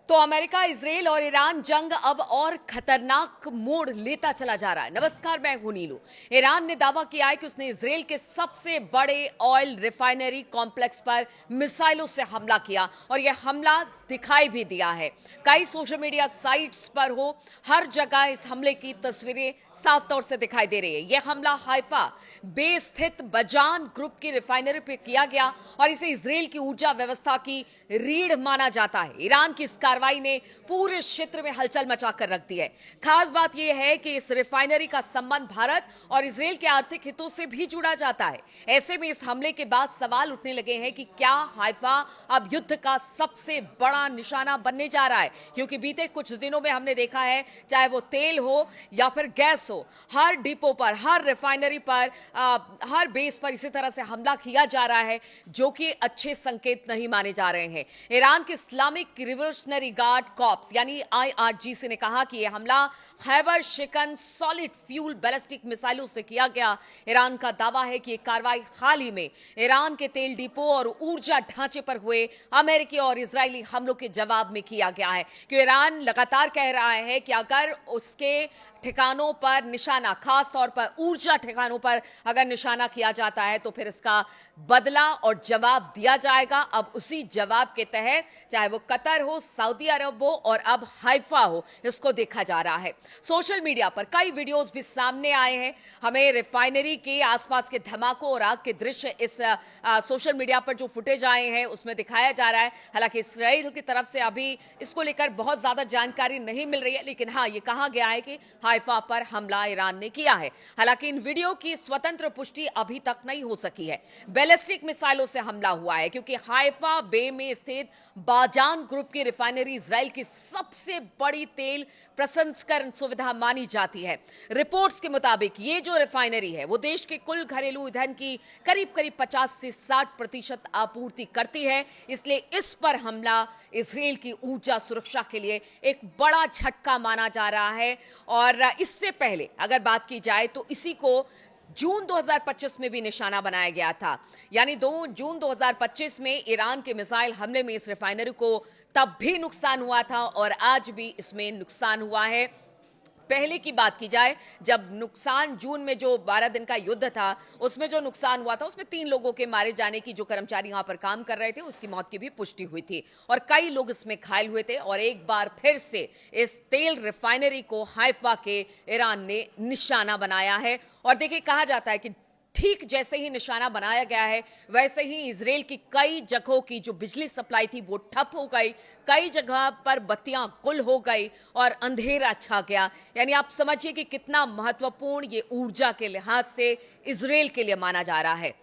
तो America, Israel और Iran जंग अब और खतरनाक मोड़ लेता चला जा रहा है। नमस्कार, मैं हूं नीलू। ईरान ने दावा किया है कि उसने इजरायल के सबसे बड़े ऑयल रिफाइनरी कॉम्प्लेक्स पर मिसाइलों से हमला किया और यह हमला दिखाई भी दिया है। कई सोशल मीडिया साइट्स पर हर जगह इस हमले की तस्वीरें साफ तौर से दिखाई दे रही है। यह हमला हाइफा बे स्थित बजान ग्रुप की रिफाइनरी पर किया गया और इसे इजरायल की ऊर्जा व्यवस्था की रीढ़ माना जाता है। ईरान की इस कार्रवाई ने पूरे क्षेत्र में हलचल मचाकर रख दी है। खास बात यह है कि इस रिफाइनरी का संबंध भारत और इजरायल के आर्थिक हितों से भी जुड़ा जाता है। ऐसे में इस हमले के बाद सवाल उठने लगे हैं कि क्या हाइफा अब युद्ध का सबसे बड़ा निशाना बनने जा रहा है, क्योंकि बीते कुछ दिनों में हमने देखा है, चाहे वो तेल हो या फिर गैस हो, हर डिपो पर, हर रिफाइनरी पर, हर बेस पर इसी तरह से हमला किया जा रहा है, जो कि अच्छे संकेत नहीं माने जा रहे हैं। ईरान के इस्लामिक रिवोल्यूशनरी गार्ड कॉर्प्स यानी IRGC ने कहा कि यह हमला खैबर शिकन सॉलिड फ्यूल बैलिस्टिक मिसाइलों से किया गया। ईरान का दावा है कि यह कार्रवाई हाल ही में ईरान के तेल डिपो और ऊर्जा ढांचे पर हुए अमेरिकी और इजरायली हमलों के जवाब में किया गया है। कि ईरान लगातार कह रहा है कि अगर उसके ठिकानों पर निशाना, खास तौर पर ऊर्जा ठिकानों पर अगर निशाना किया जाता है तो फिर इसका बदला और जवाब दिया जाएगा। अब उसी जवाब के तहत चाहे वो कतर हो, सऊदी अरब हो और अब हाइफा हो, इसको देखा जा रहा है। सोशल मीडिया पर कई वीडियोस भी सामने आए हैं। हमें रिफाइनरी के आसपास के धमाकों और आग के दृश्य इस सोशल मीडिया पर जो फुटेज आए हैं उसमें दिखाया जा रहा है। हालांकि इस्राएल की तरफ से अभी इसको लेकर बहुत ज्यादा जानकारी नहीं मिल रही है, लेकिन हाँ, ये कहा गया है कि हाइफा पर हमला ईरान ने किया है। हालांकि इन वीडियो की स्वतंत्र पुष्टि अभी तक नहीं हो सकी है। बैलिस्टिक मिसाइलों से हमला हुआ है क्योंकि हाइफा बे में स्थित बाजान ग्रुप की रिफाइनरी इजराइल की सबसे बड़ी तेल प्रसंस्करण सुविधा मानी जाती है। रिपोर्ट्स के मुताबिक ये जो रिफाइनरी है वो देश के कुल घरेलू ईंधन की करीब 50 से 60% आपूर्ति करती है। इसलिए इस पर हमला इजराइल की ऊर्जा सुरक्षा के लिए एक बड़ा झटका माना जा रहा है। और इससे पहले अगर बात की जाए तो इसी को जून 2025 में भी निशाना बनाया गया था। यानी 2 जून 2025 में ईरान के मिसाइल हमले में इस रिफाइनरी को तब भी नुकसान हुआ था और आज भी इसमें नुकसान हुआ है। पहले की बात की जाए, जब नुकसान जून में जो 12 दिन का युद्ध था उसमें जो नुकसान हुआ था उसमें 3 लोगों के मारे जाने की, जो कर्मचारी वहां पर काम कर रहे थे, उसकी मौत की भी पुष्टि हुई थी और कई लोग इसमें घायल हुए थे। और एक बार फिर से इस तेल रिफाइनरी को हाइफा के ईरान ने निशाना बनाया है। और देखिए, कहा जाता है कि ठीक जैसे ही निशाना बनाया गया है वैसे ही इजराइल की कई जगहों की जो बिजली सप्लाई थी वो ठप हो गई, कई जगह पर बत्तियां गुल हो गई और अंधेरा छा गया। यानी आप समझिए कि कितना महत्वपूर्ण ये ऊर्जा के लिहाज से इजराइल के लिए माना जा रहा है।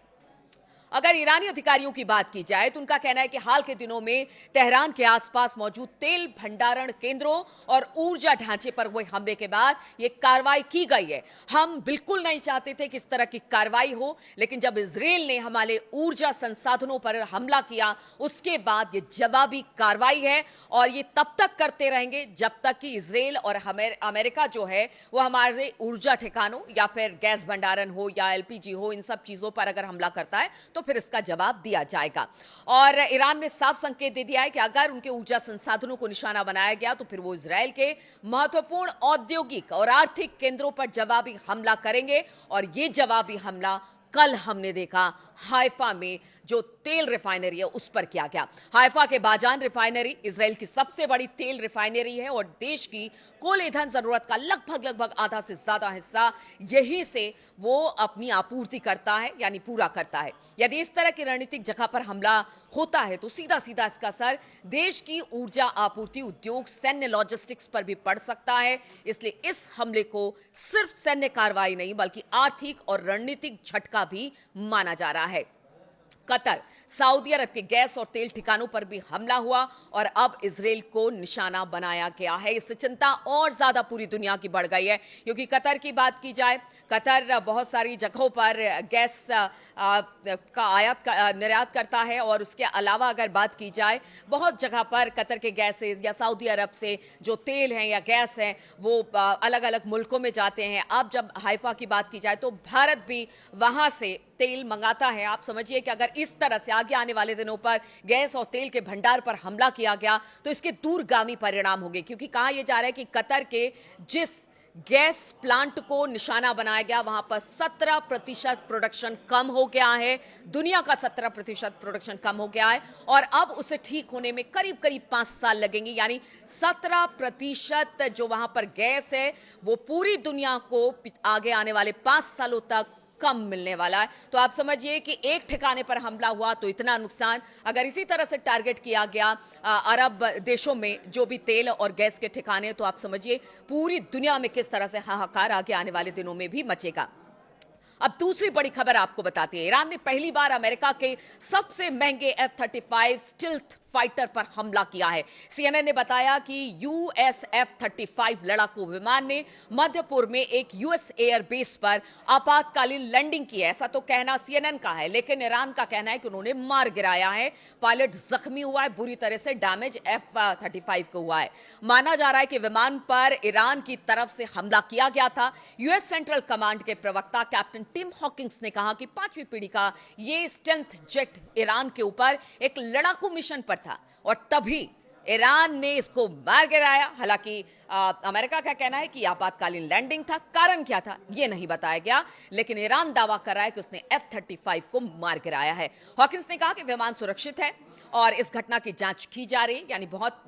अगर ईरानी अधिकारियों की बात की जाए तो उनका कहना है कि हाल के दिनों में तेहरान के आसपास मौजूद तेल भंडारण केंद्रों और ऊर्जा ढांचे पर हुए हमले के बाद यह कार्रवाई की गई है। हम बिल्कुल नहीं चाहते थे कि इस तरह की कार्रवाई हो, लेकिन जब इजराइल ने हमारे ऊर्जा संसाधनों पर हमला किया उसके बाद यह जवाबी कार्रवाई है और ये तब तक करते रहेंगे जब तक कि इजराइल और अमेरिका जो है वो हमारे ऊर्जा ठिकानों या फिर गैस भंडारण हो या LPG हो, इन सब चीजों पर अगर हमला करता है तो फिर इसका जवाब दिया जाएगा। और ईरान ने साफ संकेत दे दिया है कि अगर उनके ऊर्जा संसाधनों को निशाना बनाया गया तो फिर वो इजराइल के महत्वपूर्ण औद्योगिक और आर्थिक केंद्रों पर जवाबी हमला करेंगे। और ये जवाबी हमला कल हमने देखा हाइफा में जो तेल रिफाइनरी है उस पर किया गया। हाइफा के बाजान रिफाइनरी इजराइल की सबसे बड़ी तेल रिफाइनरी है और देश की कुल ईंधन जरूरत का लगभग आधा से ज्यादा हिस्सा यहीं से वो अपनी आपूर्ति करता है, यानी पूरा करता है। यदि इस तरह की रणनीतिक जगह पर हमला होता है तो सीधा सीधा इसका असर देश की ऊर्जा आपूर्ति उद्योग, सैन्य लॉजिस्टिक्स पर भी पड़ सकता है। इसलिए इस हमले को सिर्फ सैन्य कार्रवाई नहीं बल्कि आर्थिक और रणनीतिक झटका भी माना जा रहा है। कतर, सऊदी अरब के गैस और तेल ठिकानों पर भी हमला हुआ और अब इजराइल को निशाना बनाया गया है। इससे चिंता और ज्यादा पूरी दुनिया की बढ़ गई है, क्योंकि कतर की बात की जाए, कतर बहुत सारी जगहों पर गैस का आयात निर्यात करता है और उसके अलावा अगर बात की जाए बहुत जगह पर कतर के गैसेज या सऊदी अरब से जो तेल हैं या गैस हैं वो अलग अलग मुल्कों में जाते हैं। अब जब हाइफा की बात की जाए तो भारत भी वहां से तेल मंगाता है, आप समझिए कि अगर इस तरह से आगे आने वाले दिनों पर गैस और तेल के भंडार पर हमला किया गया तो इसके दूरगामी परिणाम होंगे, क्योंकि कहा यह जा रहा है कि कतर के जिस गैस प्लांट को निशाना बनाया गया वहां पर 17% प्रोडक्शन कम हो गया है। दुनिया का 17% प्रोडक्शन कम हो गया है और अब उसे ठीक होने में करीब करीब 5 साल लगेंगे। यानी 17% जो वहां पर गैस है वो पूरी दुनिया को आगे आने वाले 5 सालों तक कम मिलने वाला है। तो आप समझिए कि एक ठिकाने पर हमला हुआ तो इतना नुकसान, अगर इसी तरह से टारगेट किया गया अरब देशों में जो भी तेल और गैस के ठिकाने, तो आप समझिए पूरी दुनिया में किस तरह से हाहाकार आगे आने वाले दिनों में भी मचेगा। अब दूसरी बड़ी खबर आपको बताती है, ईरान ने पहली बार अमेरिका के सबसे महंगे F-35 स्टिल्थ फाइटर पर हमला किया है। CNN ने बताया कि US F-35 लड़ाकू विमान ने मध्य पूर्व में एक US एयरबेस पर आपातकालीन लैंडिंग की है, ऐसा तो कहना CNN का है, लेकिन ईरान का कहना है कि उन्होंने मार गिराया है। पायलट जख्मी हुआ है, बुरी तरह से डैमेज F-35 को हुआ है। माना जा रहा है कि विमान पर ईरान की तरफ से हमला किया गया था। US सेंट्रल कमांड के प्रवक्ता कैप्टन टिम हॉकिंस ने कहा कि 5वीं पीढ़ी का ये स्टेल्थ जेट ईरान के ऊपर एक लड़ाकू मिशन पर था और तभी ईरान ने इसको मार गिराया। हालांकि अमेरिका का कहना है कि आपातकालीन लैंडिंग था, कारण क्या था यह नहीं बताया गया, लेकिन ईरान दावा कर रहा है कि उसने F-35 को मार गिराया है। हॉकिंस ने कहा कि विमान सुरक्षित है और इस घटना की जांच की जा रही है। यानी बहुत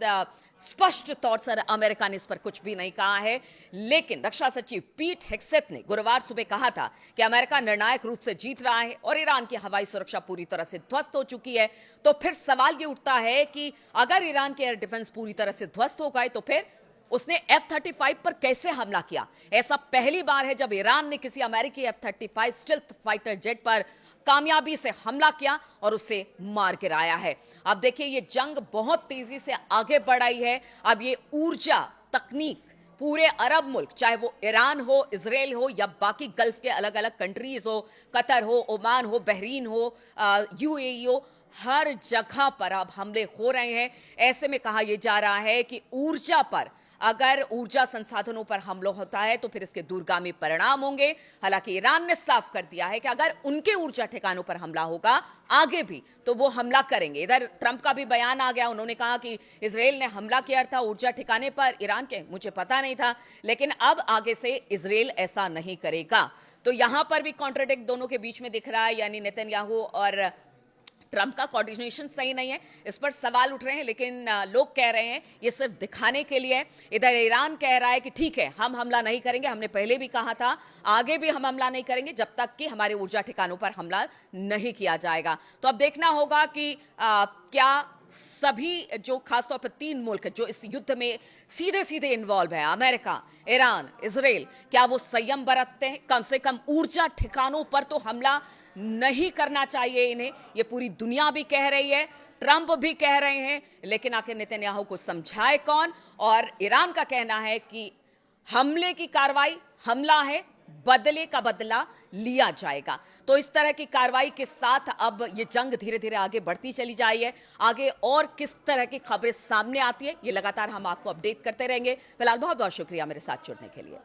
स्पष्ट तौर से अमेरिका ने इस पर कुछ भी नहीं कहा है, लेकिन रक्षा सचिव पीट हेग्सेथ ने गुरुवार सुबह कहा था कि अमेरिका निर्णायक रूप से जीत रहा है और ईरान की हवाई सुरक्षा पूरी तरह से ध्वस्त हो चुकी है। तो फिर सवाल ये उठता है कि अगर ईरान के एयर डिफेंस पूरी तरह से ध्वस्त हो गए तो फिर उसने F-35 पर कैसे हमला किया? ऐसा पहली बार है जब ईरान ने किसी अमेरिकी F-35 स्टिल्थ फाइटर जेट पर कामयाबी से हमला किया और उसे मार गिराया है। अब देखिए ये जंग बहुत तेजी से आगे बढ़ रही है। अब ये ऊर्जा तकनीक पूरे अरब मुल्क, चाहे वो ईरान हो, इजराइल हो या बाकी गल्फ के अलग अलग कंट्रीज हो, कतर हो, ओमान हो, बहरीन हो, UAE हो, हर जगह पर अब हमले हो रहे हैं। ऐसे में कहा यह जा रहा है कि ऊर्जा पर, अगर ऊर्जा संसाधनों पर हमला होता है तो फिर इसके दूरगामी परिणाम होंगे। हालांकि ईरान ने साफ कर दिया है कि अगर उनके ऊर्जा ठिकानों पर हमला होगा आगे भी तो वो हमला करेंगे। इधर ट्रंप का भी बयान आ गया, उन्होंने कहा कि इजराइल ने हमला किया था ऊर्जा ठिकाने पर ईरान के, मुझे पता नहीं था, लेकिन अब आगे से इजराइल ऐसा नहीं करेगा। तो यहां पर भी कॉन्ट्राडिक्ट दोनों के बीच में दिख रहा है, यानी नेतन्याहू और ट्रंप का कोऑर्डिनेशन सही नहीं है, इस पर सवाल उठ रहे हैं, लेकिन लोग कह रहे हैं ये सिर्फ दिखाने के लिए है। इधर ईरान कह रहा है कि ठीक है हम हमला नहीं करेंगे, हमने पहले भी कहा था, आगे भी हम हमला नहीं करेंगे जब तक कि हमारे ऊर्जा ठिकानों पर हमला नहीं किया जाएगा। तो अब देखना होगा कि क्या सभी जो खासतौर पर 3 मुल्क जो इस युद्ध में सीधे सीधे इन्वॉल्व है, अमेरिका, ईरान, इजराइल, क्या वो संयम बरतते हैं? कम से कम ऊर्जा ठिकानों पर तो हमला नहीं करना चाहिए इन्हें, ये पूरी दुनिया भी कह रही है, ट्रंप भी कह रहे हैं, लेकिन आखिर नेतन्याहू को समझाए कौन? और ईरान का कहना है कि हमले की कार्रवाई हमला है, बदले का बदला लिया जाएगा। तो इस तरह की कार्रवाई के साथ अब ये जंग धीरे धीरे आगे बढ़ती चली जा रही है। आगे और किस तरह की खबरें सामने आती है ये लगातार हम आपको अपडेट करते रहेंगे। फिलहाल बहुत बहुत शुक्रिया मेरे साथ जुड़ने के लिए।